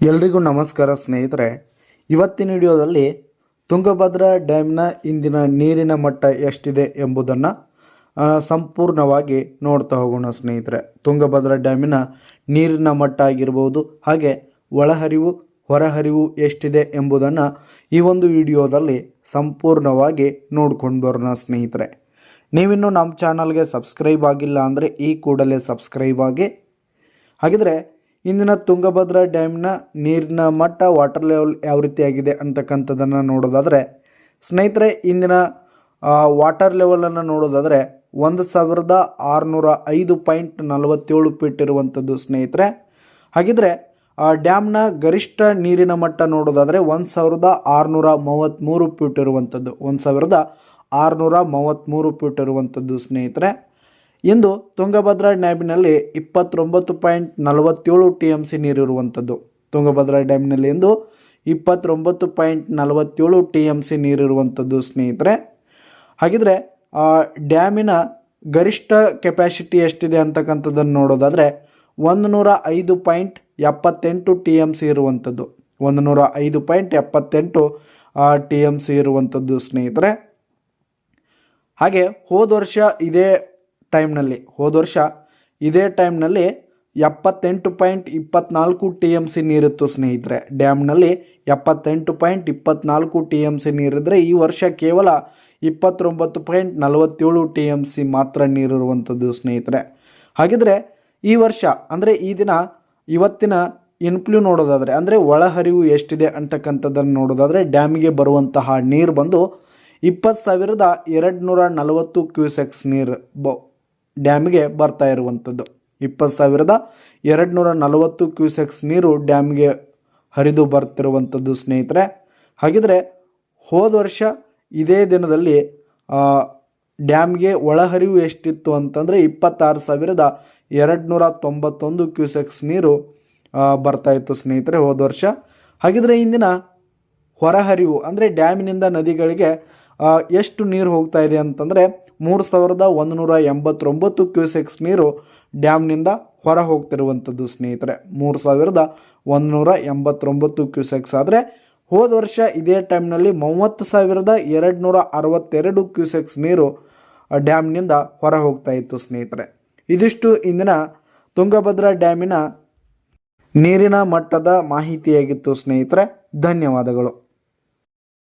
ಎಲ್ರಿಗೂ ನಮಸ್ಕಾರ ಸ್ನೇಹಿತರೆ. ಇವತ್ತಿನ ವಿಡಿಯೋದಲ್ಲಿ ತುಂಗಭದ್ರಾ ಡ್ಯಾಮ್ನ ಇಂದಿನ ನೀರಿನ ಮಟ್ಟ ಎಷ್ಟಿದೆ ಎಂಬುದನ್ನು ಸಂಪೂರ್ಣವಾಗಿ ನೋಡ್ತಾ ಹೋಗೋಣ ಸ್ನೇಹಿತರೆ. ತುಂಗಭದ್ರಾ ಡ್ಯಾಮಿನ ನೀರಿನ ಮಟ್ಟ ಆಗಿರ್ಬೋದು, ಹಾಗೆ ಒಳಹರಿವು ಹೊರಹರಿವು ಎಷ್ಟಿದೆ ಎಂಬುದನ್ನು ಈ ಒಂದು ವಿಡಿಯೋದಲ್ಲಿ ಸಂಪೂರ್ಣವಾಗಿ ನೋಡ್ಕೊಂಡು ಬರೋಣ ಸ್ನೇಹಿತರೆ. ನೀವಿನ್ನೂ ನಮ್ಮ ಚಾನಲ್ಗೆ ಸಬ್ಸ್ಕ್ರೈಬ್ ಆಗಿಲ್ಲ ಅಂದರೆ ಈ ಕೂಡಲೇ ಸಬ್ಸ್ಕ್ರೈಬ್ ಆಗಿ. ಹಾಗಿದ್ರೆ ಇಂದಿನ ತುಂಗಭದ್ರಾ ಡ್ಯಾಮ್ನ ನೀರಿನ ಮಟ್ಟ, ವಾಟರ್ ಲೆವೆಲ್ ಯಾವ ರೀತಿಯಾಗಿದೆ ಅಂತಕ್ಕಂಥದ್ದನ್ನು ನೋಡೋದಾದರೆ ಸ್ನೇಹಿತರೆ, ಇಂದಿನ ವಾಟರ್ ಲೆವೆಲನ್ನು ನೋಡೋದಾದರೆ 1605.47 ಫೀಟ್ ಇರುವಂಥದ್ದು ಸ್ನೇಹಿತರೆ. ಹಾಗಿದ್ರೆ ಡ್ಯಾಮ್ನ ಗರಿಷ್ಠ ನೀರಿನ ಮಟ್ಟ ನೋಡೋದಾದರೆ 1633 ಫೀಟ್ ಇರುವಂಥದ್ದು, 1633 ಫೀಟ್ ಇರುವಂಥದ್ದು ಸ್ನೇಹಿತರೆ. ಇಂದು ತುಂಗಭದ್ರಾ ಡ್ಯಾಮಿನಲ್ಲಿ 29.47 TMC ನೀರಿರುವಂಥದ್ದು. ತುಂಗಭದ್ರಾ ಡ್ಯಾಮಿನಲ್ಲಿ ಇಂದು 29.47 TMC ನೀರಿರುವಂಥದ್ದು ಸ್ನೇಹಿತರೆ. ಹಾಗಿದ್ರೆ ಡ್ಯಾಮಿನ ಗರಿಷ್ಠ ಕೆಪಾಸಿಟಿ ಎಷ್ಟಿದೆ ಅಂತಕ್ಕಂಥದ್ದನ್ನು ನೋಡೋದಾದರೆ 105.78 TMC ಇರುವಂಥದ್ದು, 105.78 TMC ಇರುವಂಥದ್ದು ಸ್ನೇಹಿತರೆ. ಹಾಗೆ ಹೋದ ವರ್ಷ ಇದೇ ಟೈಮ್ನಲ್ಲಿ 78.24 TMC ನೀರಿತ್ತು ಸ್ನೇಹಿತರೆ. ಡ್ಯಾಮ್ನಲ್ಲಿ 78.24 TMC ನೀರಿದ್ದರೆ ಈ ವರ್ಷ ಕೇವಲ 29.47 TMC ಮಾತ್ರ ನೀರಿರುವಂಥದ್ದು ಸ್ನೇಹಿತರೆ. ಹಾಗಿದ್ರೆ ಈ ವರ್ಷ ಅಂದರೆ ಇವತ್ತಿನ ಇನ್ಫ್ಲೂ ನೋಡೋದಾದರೆ ಅಂದರೆ ಒಳಹರಿವು ಎಷ್ಟಿದೆ ಅಂತಕ್ಕಂಥದ್ದನ್ನು ನೋಡೋದಾದರೆ ಡ್ಯಾಮಿಗೆ ಬರುವಂತಹ ನೀರು ಬಂದು 20,240 ಕ್ಯೂಸೆಕ್ಸ್ ನೀರು ಡ್ಯಾಮಿಗೆ ಬರ್ತಾ ಇರುವಂಥದ್ದು. 20,240 ಕ್ಯೂಸೆಕ್ಸ್ ನೀರು ಡ್ಯಾಮ್ಗೆ ಹರಿದು ಬರ್ತಿರುವಂಥದ್ದು ಸ್ನೇಹಿತರೆ. ಹಾಗಿದ್ರೆ ಹೋದ ವರ್ಷ ಇದೇ ದಿನದಲ್ಲಿ ಡ್ಯಾಮ್ಗೆ ಒಳಹರಿವು ಎಷ್ಟಿತ್ತು ಅಂತಂದರೆ 26,291 ಕ್ಯೂಸೆಕ್ಸ್ ನೀರು ಬರ್ತಾ ಇತ್ತು ಸ್ನೇಹಿತರೆ ಹೋದ ವರ್ಷ. ಹಾಗಿದ್ರೆ ಇಂದಿನ ಹೊರಹರಿವು ಅಂದರೆ ಡ್ಯಾಮಿನಿಂದ ನದಿಗಳಿಗೆ ಎಷ್ಟು ನೀರು ಹೋಗ್ತಾ ಇದೆ ಅಂತಂದರೆ 3,189 ಕ್ಯೂಸೆಕ್ಸ್ ನೀರು ಡ್ಯಾಮ್ನಿಂದ ಹೊರ ಹೋಗ್ತಿರುವಂಥದ್ದು ಸ್ನೇಹಿತರೆ. 3,189 ಕ್ಯೂಸೆಕ್ಸ್ ಆದರೆ ಹೋದ ವರ್ಷ ಇದೇ ಟೈಮ್ನಲ್ಲಿ 30,262 ಕ್ಯೂಸೆಕ್ಸ್ ನೀರು ಡ್ಯಾಮ್ನಿಂದ ಹೊರ ಹೋಗ್ತಾ ಇತ್ತು ಸ್ನೇಹಿತರೆ. ಇದಿಷ್ಟು ಇಂದಿನ ತುಂಗಭದ್ರಾ ಡ್ಯಾಮಿನ ನೀರಿನ ಮಟ್ಟದ ಮಾಹಿತಿಯಾಗಿತ್ತು ಸ್ನೇಹಿತರೆ. ಧನ್ಯವಾದಗಳು.